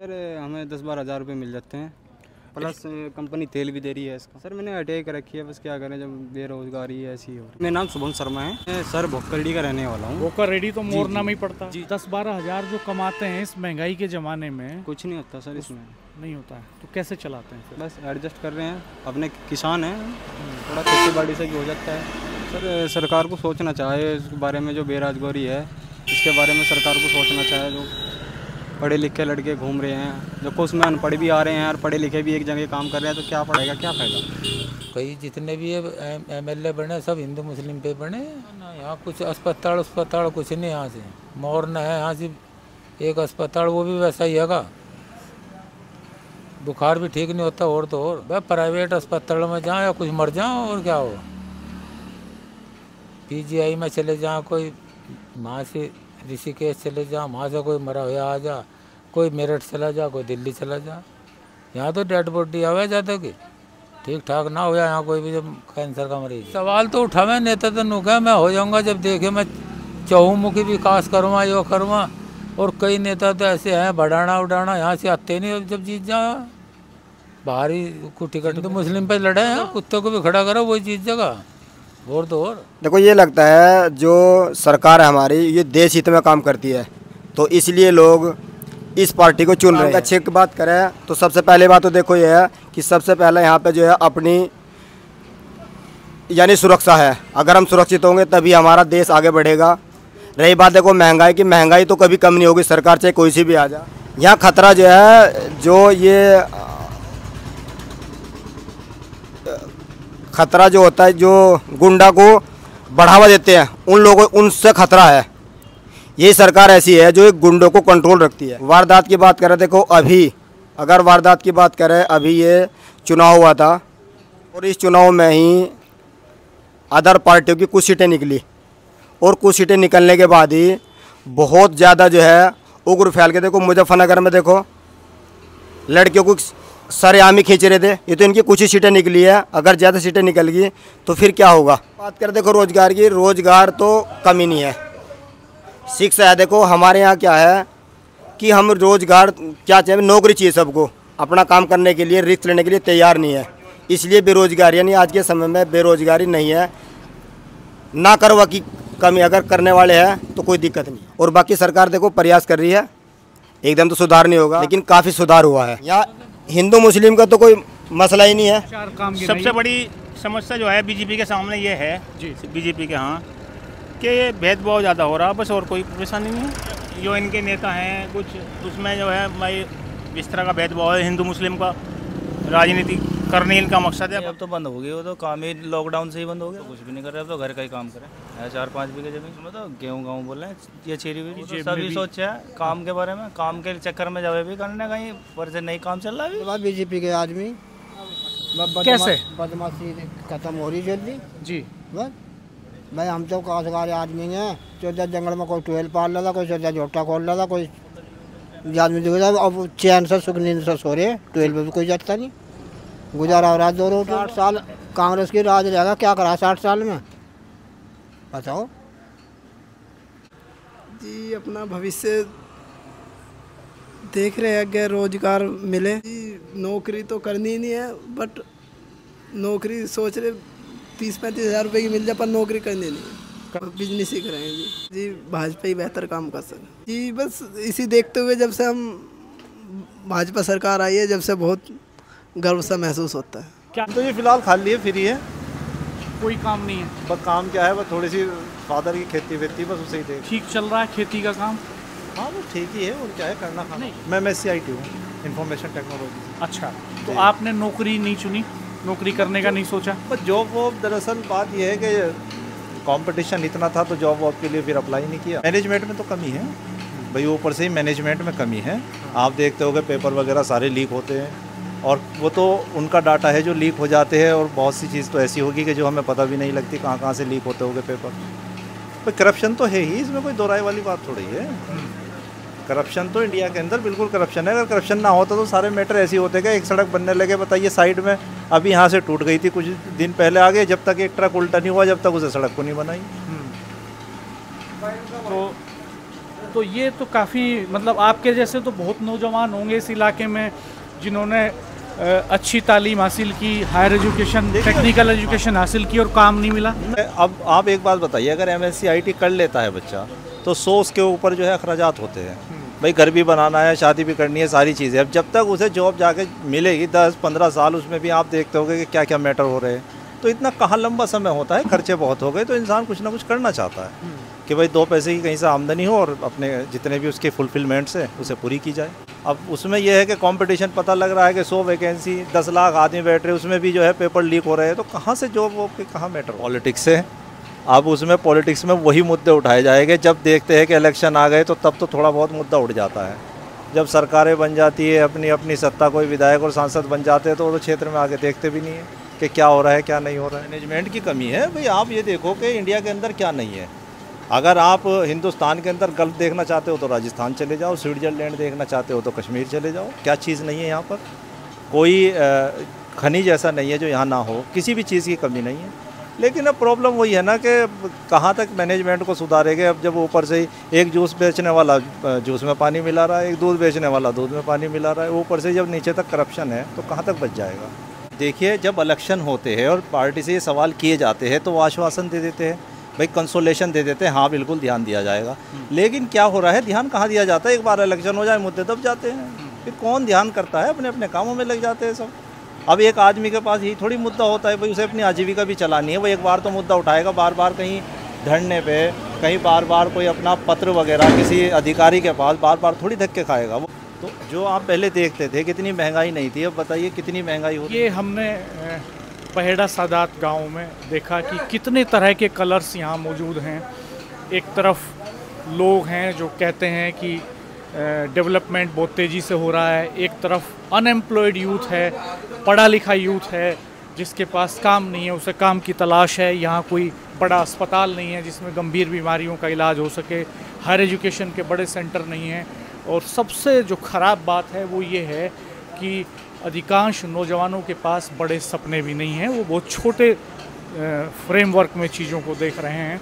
Sir हमें 10-12 हज़ार रुपये मिल जाते हैं, प्लस कंपनी तेल भी दे रही है इसका। सर मैंने अटैक रखी है, बस क्या करें जब बेरोजगारी ऐसी हो। मेरा नाम शुभम शर्मा है, मैं सर भोकरडी का रहने वाला हूँ। भोकरडी तो मोरना में ही पड़ता है। 10-12 हज़ार जो कमाते हैं इस महंगाई के ज़माने में, कुछ नहीं होता सर, इसमें नहीं होता है तो कैसे चलाते हैं फिर? बस एडजस्ट कर रहे हैं, अपने किसान हैं, थोड़ा खेती बाड़ी से भी हो जाता है। सर सरकार को सोचना चाहिए इस बारे में, जो बेरोजगारी है इसके बारे में सरकार को सोचना चाहिए। जो पढ़े लिखे लड़के घूम रहे हैं, जो कुछ में अनपढ़ भी आ रहे हैं और पढ़े लिखे भी एक जगह काम कर रहे हैं, तो क्या पढ़ेगा, क्या फ़ायदा। कई जितने भी MLA बने सब हिंदू मुस्लिम पे बने ना। यहाँ कुछ अस्पताल कुछ नहीं। यहाँ से मोरना है, यहाँ से एक अस्पताल वो भी वैसा ही हैगा, बुखार भी ठीक नहीं होता। और तो और भाई प्राइवेट अस्पताल में जाओ या कुछ मर जाओ और क्या हो। PGI में चले जाओ, कोई वहाँ से ऋषिकेश चले जाओ, वहाँ से कोई मरा हुआ आ जा, कोई मेरठ चला जा, कोई दिल्ली चला जा। यहाँ तो डेड बॉडी आवे जाता कि ठीक ठाक ना हो यहाँ कोई भी जब कैंसर का मरीज। सवाल तो उठावे नेता तो नुका मैं हो जाऊँगा जब देखे मैं चहुमुखी विकास करवा यो करवा। और कई नेता तो ऐसे हैं बढ़ाना उड़ाना, यहाँ से आते नहीं जब जीत जा बाहरी को टिकट तो मुस्लिम पे लड़े हैं, कुत्तों को भी खड़ा करो वही जीत जाएगा। और तो और देखो ये लगता है जो सरकार है हमारी ये देश हित में काम करती है, तो इसलिए लोग इस पार्टी को चुन रहे हैं। अच्छे की बात करें तो सबसे पहले बात तो देखो ये है कि सबसे पहले यहाँ पे जो है अपनी यानी सुरक्षा है। अगर हम सुरक्षित होंगे तभी हमारा देश आगे बढ़ेगा। रही बात देखो महंगाई की, महंगाई तो कभी कम नहीं होगी, सरकार चाहे कोई सी भी आ जाए। यहाँ खतरा जो है, जो ये खतरा जो होता है, जो गुंडा को बढ़ावा देते हैं उन लोगों, उनसे खतरा है। यही सरकार ऐसी है जो एक गुंडों को कंट्रोल रखती है। वारदात की बात करें, देखो अभी अगर वारदात की बात करें, अभी ये चुनाव हुआ था और इस चुनाव में ही अदर पार्टियों की कुछ सीटें निकली और कुछ सीटें निकलने के बाद ही बहुत ज़्यादा जो है उग्र फैल के, देखो मुजफ्फरनगर में देखो लड़कियों को सरेआम खींच रहे थे। ये तो इनकी कुछ ही सीटें निकली है, अगर ज़्यादा सीटें निकल गई तो फिर क्या होगा। बात करें देखो रोज़गार की, रोज़गार तो कमी नहीं है। शिक्षा है, देखो हमारे यहाँ क्या है कि हम रोज़गार क्या चाहिए, नौकरी चाहिए सबको, अपना काम करने के लिए रिस्क लेने के लिए तैयार नहीं है, इसलिए बेरोज़गारी यानी आज के समय में बेरोज़गारी नहीं है। ना करवा की कमी अगर करने वाले हैं तो कोई दिक्कत नहीं। और बाकी सरकार देखो प्रयास कर रही है, एकदम तो सुधार नहीं होगा लेकिन काफ़ी सुधार हुआ है। यहाँ हिंदू मुस्लिम का तो कोई मसला ही नहीं है। सबसे बड़ी समस्या जो है बीजेपी के सामने ये है जी, बीजेपी के यहाँ कि ये भेदभाव ज़्यादा हो रहा, बस और कोई परेशानी नहीं है। जो इनके नेता हैं कुछ उसमें जो है भाई इस तरह का भेदभाव है, हिंदू मुस्लिम का राजनीति करने इनका मकसद है। अब तो बंद हो गई, वो तो काम ही लॉकडाउन से ही बंद हो गया, तो कुछ भी नहीं कर रहे, अब तो घर का ही काम करें। 4-5 बीघे जमीन में तो गेहूँ बोल रहे हैं, ये चीरी हुई तो सभी सोचे हैं काम के बारे में, काम के चक्कर में जावे भी करने कहीं पर से नहीं काम चल रहा है। बीजेपी के आदमी कैसे बदमाशी खत्म हो रही जल्दी जी। बस भाई हम तो काशगार आदमी हैं, 14 जंगल में कोई ट्वेल्व पाल रहा था, कोई 14 झोटा खोल रहा था, कोई आदमी दिख रहा। अब चैन से सुख नींद से सो रहे, 12 में भी कोई जाता नहीं, गुजारा हो रहा। 60 साल कांग्रेस की राज रहेगा, क्या करा 60 साल में बताओ जी। अपना भविष्य देख रहे हैं कि रोजगार मिले जी। नौकरी तो करनी ही नहीं है, बट नौकरी सोच रहे 30-35 हज़ार रुपये की मिल जाए, पर नौकरी करनी नहीं, बिजनेस ही करेंगे जी। भाजपा ही बेहतर काम कर सके जी। बस इसी देखते हुए जब से हम भाजपा सरकार आई है, जब से बहुत गर्व सा महसूस होता है। क्या तो ये फिलहाल खाली है, फ्री है, कोई काम नहीं है। बस काम क्या है, बस थोड़ी सी फादर की खेती वेती, बस उसे ही देख। ठीक चल रहा है खेती का काम? हाँ वो ठीक ही है, और क्या है करना खाना। मैं MSc IT हूँ, इंफॉर्मेशन टेक्नोलॉजी। अच्छा, तो आपने नौकरी नहीं चुनी, नौकरी करने का नहीं सोचा? बस जॉब वॉब, दरअसल बात यह है कि कंपटीशन इतना था तो जॉब वॉब के लिए फिर अप्लाई नहीं किया। मैनेजमेंट में तो कमी है भाई, ऊपर से ही मैनेजमेंट में कमी है। आप देखते होगे पेपर वगैरह सारे लीक होते हैं, और वो तो उनका डाटा है जो लीक हो जाते हैं, और बहुत सी चीज़ तो ऐसी होगी कि जो हमें पता भी नहीं लगती कहाँ से लीक होते होंगे पेपर। भाई करप्शन तो है ही, इसमें कोई दो राय वाली बात थोड़ी है। करप्शन तो इंडिया के अंदर बिल्कुल करप्शन है। अगर करप्शन ना होता तो सारे मैटर ऐसे होते कि एक सड़क बनने लगे, बताइए साइड में अभी यहाँ से टूट गई थी, कुछ दिन पहले आ गए, जब तक एक ट्रक उल्टा नहीं हुआ जब तक उसे सड़क को नहीं बनाई। तो तो ये तो काफ़ी मतलब आपके जैसे तो बहुत नौजवान होंगे इस इलाके में जिन्होंने अच्छी तालीम हासिल की, हायर एजुकेशन, टेक्निकल एजुकेशन हासिल की और काम नहीं मिला। अब आप एक बात बताइए, अगर MSc IT कर लेता है बच्चा तो 100 उसके ऊपर जो है अखराजात होते हैं। भाई घर भी बनाना है, शादी भी करनी है, सारी चीज़ें। अब जब तक उसे जॉब जाके मिलेगी 10-15 साल, उसमें भी आप देखते होगे कि क्या क्या मैटर हो रहे हैं। तो इतना कहाँ लंबा समय होता है, खर्चे बहुत हो गए। तो इंसान कुछ ना कुछ करना चाहता है कि भाई 2 पैसे की कहीं से आमदनी हो और अपने जितने भी उसके फुलफिलमेंट्स है उसे पूरी की जाए। अब उसमें यह है कि कंपटीशन पता लग रहा है कि 100 वैकेंसी, 10 लाख आदमी बैठ रहे, उसमें भी जो है पेपर लीक हो रहे हैं। तो कहाँ से जॉब वॉब के कहाँ मैटर, पॉलिटिक्स से। अब उसमें पॉलिटिक्स में वही मुद्दे उठाए जाएंगे। जब देखते हैं कि इलेक्शन आ गए तो तब तो थोड़ा बहुत मुद्दा उठ जाता है। जब सरकारें बन जाती है, अपनी अपनी सत्ता, कोई विधायक और सांसद बन जाते हैं तो वो क्षेत्र में आगे देखते भी नहीं है कि क्या हो रहा है क्या नहीं हो रहा है। मैनेजमेंट की कमी है। भाई आप ये देखो कि इंडिया के अंदर क्या नहीं है। अगर आप हिंदुस्तान के अंदर गल्फ देखना चाहते हो तो राजस्थान चले जाओ, स्विट्ज़रलैंड देखना चाहते हो तो कश्मीर चले जाओ। क्या चीज़ नहीं है यहाँ पर? कोई खनिज ऐसा नहीं है जो यहाँ ना हो, किसी भी चीज़ की कमी नहीं है। लेकिन अब प्रॉब्लम वही है ना कि कहाँ तक मैनेजमेंट को सुधारेंगे। अब जब ऊपर से ही एक जूस बेचने वाला जूस में पानी मिला रहा है, एक दूध बेचने वाला दूध में पानी मिला रहा है, ऊपर से जब नीचे तक करप्शन है तो कहाँ तक बच जाएगा। देखिए, जब इलेक्शन होते हैं और पार्टी से ये सवाल किए जाते हैं तो वो आश्वासन दे देते हैं, भाई कंसोलेशन दे देते हैं, हाँ बिल्कुल ध्यान दिया जाएगा। लेकिन क्या हो रहा है, ध्यान कहाँ दिया जाता है? एक बार इलेक्शन हो जाए मुद्दे दब जाते हैं, फिर कौन ध्यान करता है? अपने अपने कामों में लग जाते हैं सब। अब एक आदमी के पास यही थोड़ी मुद्दा होता है, भाई उसे अपनी आजीविका भी चलानी है। वो एक बार तो मुद्दा उठाएगा, बार बार कहीं धरने पे, कहीं बार बार कोई अपना पत्र वगैरह किसी अधिकारी के पास बार बार थोड़ी धक्के खाएगा वो। तो जो आप पहले देखते थे कितनी महंगाई नहीं थी, अब बताइए कितनी महंगाई हो रही है। ये हमने पहेड़ा सादात गांव में देखा कि कितने तरह के कलर्स यहाँ मौजूद हैं। एक तरफ लोग हैं जो कहते हैं कि डेवलपमेंट बहुत तेज़ी से हो रहा है, एक तरफ अनएम्प्लॉयड यूथ है, पढ़ा लिखा यूथ है जिसके पास काम नहीं है, उसे काम की तलाश है। यहाँ कोई बड़ा अस्पताल नहीं है जिसमें गंभीर बीमारियों का इलाज हो सके, हायर एजुकेशन के बड़े सेंटर नहीं हैं। और सबसे जो ख़राब बात है वो ये है कि अधिकांश नौजवानों के पास बड़े सपने भी नहीं हैं, वो बहुत छोटे फ्रेमवर्क में चीज़ों को देख रहे हैं।